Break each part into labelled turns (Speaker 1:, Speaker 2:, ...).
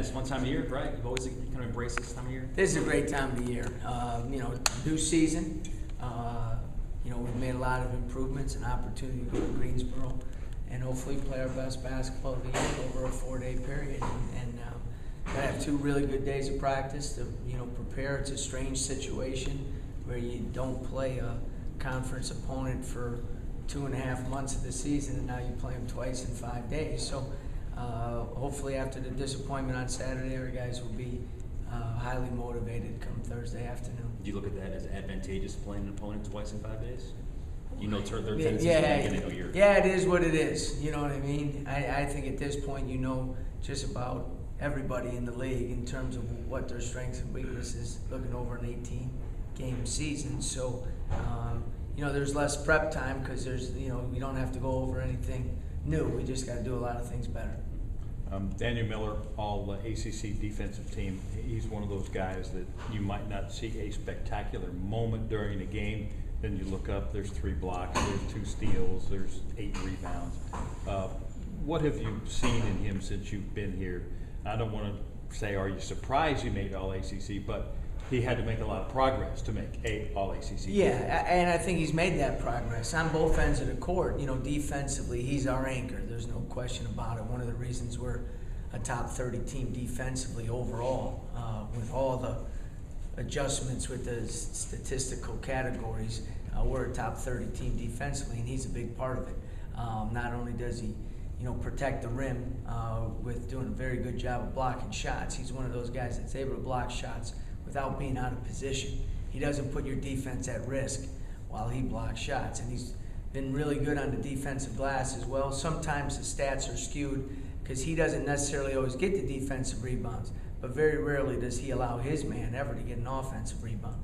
Speaker 1: Dennis, fun time of year, right? You've always kind of embraced this time of year?
Speaker 2: This is a great time of the year. New season. We've made a lot of improvements and opportunity to go to Greensboro and hopefully play our best basketball of the year over a 4-day period. And I have 2 really good days of practice to, prepare. It's a strange situation where you don't play a conference opponent for 2.5 months of the season, and now you play them twice in 5 days. So hopefully after the disappointment on Saturday, our guys will be highly motivated come Thursday afternoon.
Speaker 1: Do you look at that as advantageous, playing an opponent twice in 5 days? Their tendencies
Speaker 2: Yeah, it is what it is. You know what I mean? I think at this point just about everybody in the league in terms of what their strengths and weaknesses looking over an 18-game season. So, there's less prep time because we don't have to go over anything new. We just got to do a lot of things better.
Speaker 3: Daniel Miller, all ACC defensive team. He's one of those guys that you might not see a spectacular moment during a game. Then you look up, there's 3 blocks, there's 2 steals, there's 8 rebounds. What have you seen in him since you've been here? I don't want to say, are you surprised you made all ACC, but he had to make a lot of progress to make all ACC.
Speaker 2: Yeah, and I think he's made that progress on both ends of the court. Defensively, he's our anchor. There's no question about it. One of the reasons we're a top 30 team defensively overall, with all the adjustments with the statistical categories, we're a top 30 team defensively, and he's a big part of it. Not only does he protect the rim with doing a very good job of blocking shots. He's one of those guys that's able to block shots without being out of position. He doesn't put your defense at risk while he blocks shots, and he's been really good on the defensive glass as well. Sometimes the stats are skewed because he doesn't necessarily always get the defensive rebounds, but very rarely does he allow his man ever to get an offensive rebound.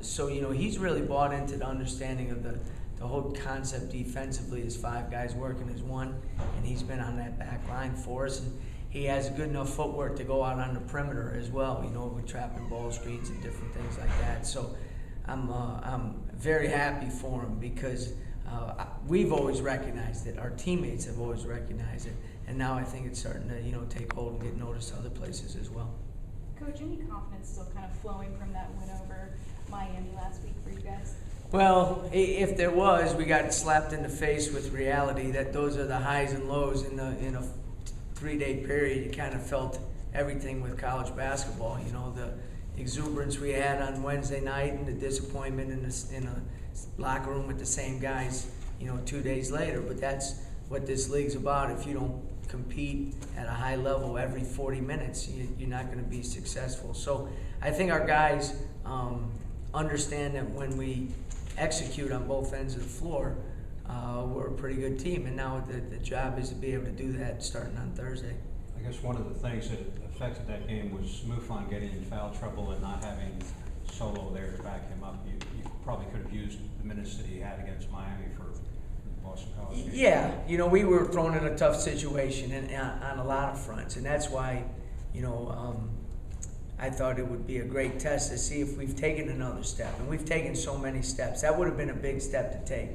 Speaker 2: So he's really bought into the understanding of the whole concept defensively is 5 guys working as one, and he's been on that back line for us. And he has good enough footwork to go out on the perimeter as well, with trapping ball screens and different things like that. So I'm very happy for him because we've always recognized it. Our teammates have always recognized it. And now I think it's starting to, take hold and get noticed other places as well.
Speaker 4: Coach, any confidence still kind of flowing from that win over Miami last week for you guys?
Speaker 2: Well, if there was, we got slapped in the face with reality that those are the highs and lows in a 3-day period. You kind of felt everything with college basketball. The exuberance we had on Wednesday night and the disappointment in a locker room with the same guys, 2 days later. But that's what this league's about. If you don't compete at a high level every 40 minutes, you're not going to be successful. So I think our guys understand that when we execute on both ends of the floor, we're a pretty good team, and now the job is to be able to do that starting on Thursday.
Speaker 5: I guess one of the things that affected that game was Mufon getting in foul trouble and not having Solo there to back him up. You probably could have used the minutes that he had against Miami for the Boston College game.
Speaker 2: Yeah, we were thrown in a tough situation on a lot of fronts, and that's why, I thought it would be a great test to see if we've taken another step. And we've taken so many steps. That would have been a big step to take.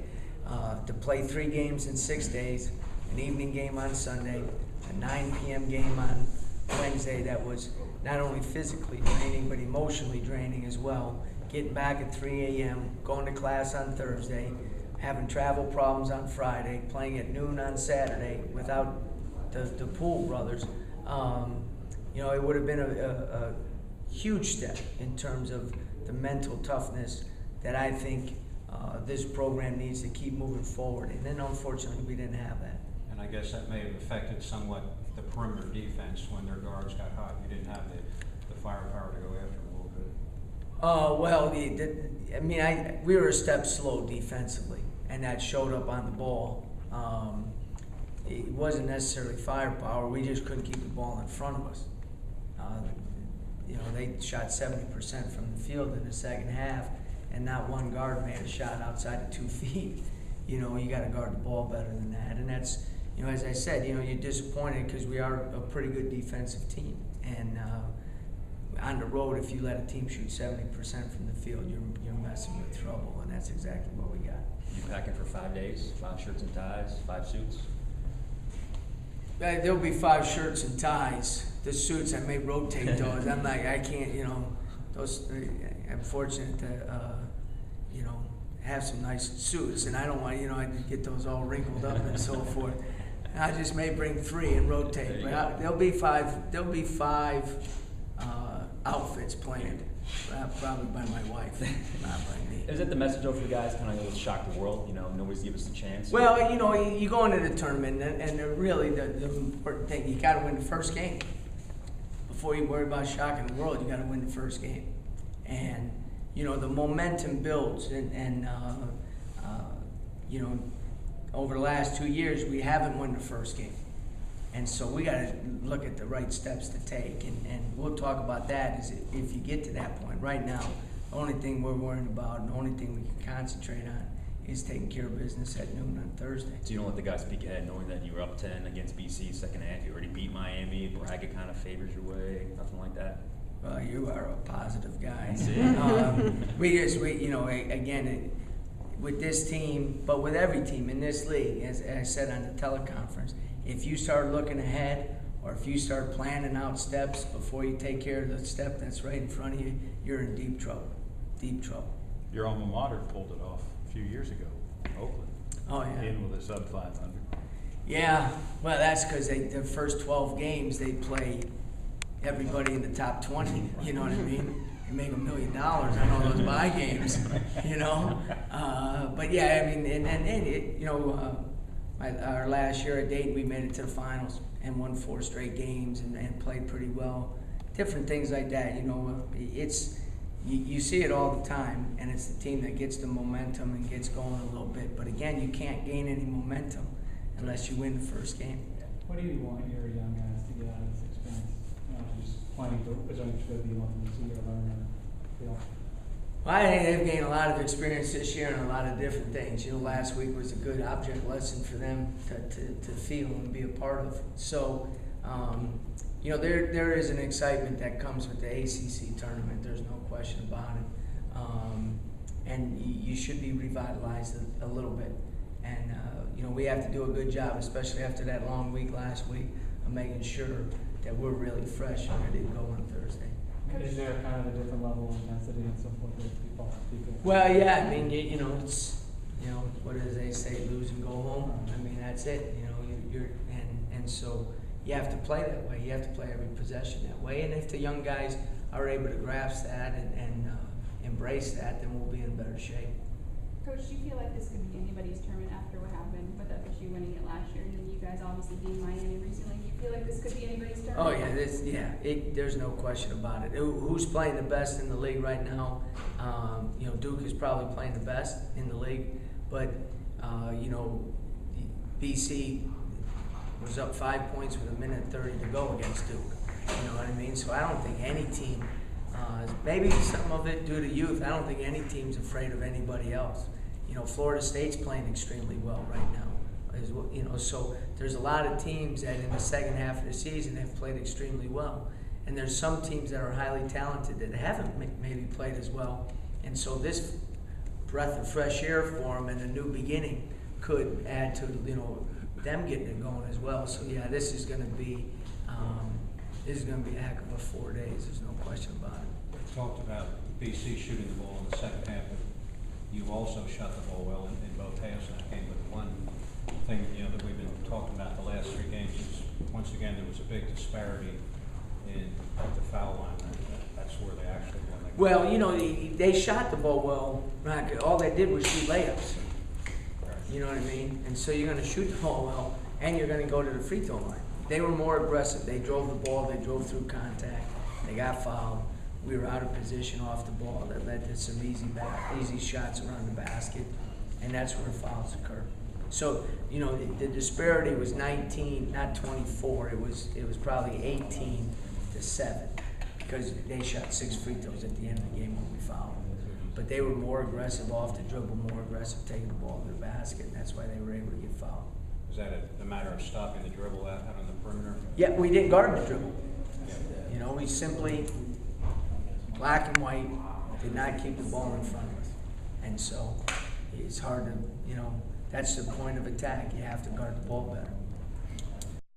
Speaker 2: To play 3 games in 6 days, an evening game on Sunday, a 9 p.m. game on Wednesday that was not only physically draining but emotionally draining as well. Getting back at 3 a.m., going to class on Thursday, having travel problems on Friday, playing at noon on Saturday without the Poole brothers. It would have been a huge step in terms of the mental toughness that I think this program needs to keep moving forward. And then unfortunately we didn't have that.
Speaker 5: And I guess that may have affected somewhat the perimeter defense when their guards got hot. You didn't have the firepower to go after them a little bit.
Speaker 2: We were a step slow defensively, and that showed up on the ball. It wasn't necessarily firepower. We just couldn't keep the ball in front of us. They shot 70% from the field in the second half, and not one guard made a shot outside of 2 feet. You got to guard the ball better than that. And that's, as I said, you're disappointed because we are a pretty good defensive team. And on the road, if you let a team shoot 70% from the field, you're messing with trouble, and that's exactly what we got.
Speaker 1: You packing for 5 days, 5 shirts and ties, 5 suits?
Speaker 2: There'll be 5 shirts and ties. The suits, I may rotate those. I'm like, I can't, those. I'm fortunate to, have some nice suits, and I don't want, I get those all wrinkled up and so forth. I just may bring 3 and rotate, but there'll be 5. There'll be 5 outfits planned, probably by my wife, not by me.
Speaker 1: Is that the message though for you guys? Kind of shock the world. Nobody's give us a chance.
Speaker 2: Well, you go into the tournament, and really the important thing, you got to win the first game. Before you worry about shocking the world, you got to win the first game, and the momentum builds, and over the last 2 years we haven't won the first game, and so we got to look at the right steps to take, and we'll talk about that is if you get to that point. Right now, the only thing we're worrying about, and the only thing we can concentrate on, is taking care of business at noon on Thursday.
Speaker 1: So you don't let the guys speak ahead, knowing that you were up 10 against BC second half. You already beat Miami. Bracket kind of favors your way. Nothing like that.
Speaker 2: Well, you are a positive guy.
Speaker 1: That's it.
Speaker 2: Again, with this team, but with every team in this league, as I said on the teleconference, if you start looking ahead, or if you start planning out steps before you take care of the step that's right in front of you, you're in deep trouble. Deep trouble.
Speaker 3: Your alma mater pulled it off a few years ago, Oakland.
Speaker 2: Oh yeah.
Speaker 3: In with a sub 500.
Speaker 2: Yeah. Well, that's because the first 12 games they play everybody in the top 20. You know what I mean? They make $1 million on all those buy games. But yeah, I mean, our last year at Dayton, we made it to the finals and won 4 straight games and played pretty well. Different things like that. It's. You see it all the time, and it's the team that gets the momentum and gets going a little bit. But again, you can't gain any momentum unless you win the first game.
Speaker 6: What do you want your young guys to get out of this experience? Just playing as long as you want them to see or learn or feel?
Speaker 2: Well, I think they've gained a lot of experience this year in a lot of different things. Last week was a good object lesson for them to feel and be a part of. So, there is an excitement that comes with the ACC tournament. There's no question about it. And you should be revitalized a little bit. And, we have to do a good job, especially after that long week last week, of making sure that we're really fresh and ready to go on Thursday.
Speaker 6: Is there kind of a different level of intensity and so forth that people?
Speaker 2: Well, yeah, I mean, it's, what do they say, lose and go home? I mean, that's it. And so you have to play that way. You have to play every possession that way. And if the young guys are able to grasp that and embrace that, then we'll be in better shape.
Speaker 4: Coach, do you feel like this could be anybody's tournament after what happened with FSU winning it last year, and then you guys obviously beat Miami recently? Do you feel like this could be anybody's tournament?
Speaker 2: Oh yeah, there's no question about it. Who's playing the best in the league right now? Duke is probably playing the best in the league, but BC was up 5 points with 1:30 to go against Duke. You know what I mean? So I don't think any team, maybe some of it due to youth, I don't think any team's afraid of anybody else. Florida State's playing extremely well right now. So there's a lot of teams that in the second half of the season have played extremely well. And there's some teams that are highly talented that haven't maybe played as well. And so this breath of fresh air for them and a new beginning could add to, them getting it going as well. So yeah, this is going to be a heck of a 4 days. There's no question about it.
Speaker 5: We talked about BC shooting the ball in the second half, but you also shot the ball well in both halves of that game. But one thing that we've been talking about the last 3 games is once again there was a big disparity at the foul line. That's where they actually won.
Speaker 2: Well, they shot the ball well. Right? All they did was shoot layups. You know what I mean? And so you're going to shoot the ball well, and you're going to go to the free throw line. They were more aggressive. They drove the ball. They drove through contact. They got fouled. We were out of position off the ball. That led to some easy shots around the basket, and that's where fouls occur. So, the disparity was 19, not 24. It was probably 18-7 because they shot 6 free throws at the end of the game when we fouled. But they were more aggressive off the dribble, more aggressive taking the ball to the basket, and that's why they were able to get fouled.
Speaker 5: Is that a matter of stopping the dribble out on the perimeter?
Speaker 2: Yeah, we didn't guard the dribble. We simply, black and white, did not keep the ball in front of us. And so it's hard to, that's the point of attack. You have to guard the ball better.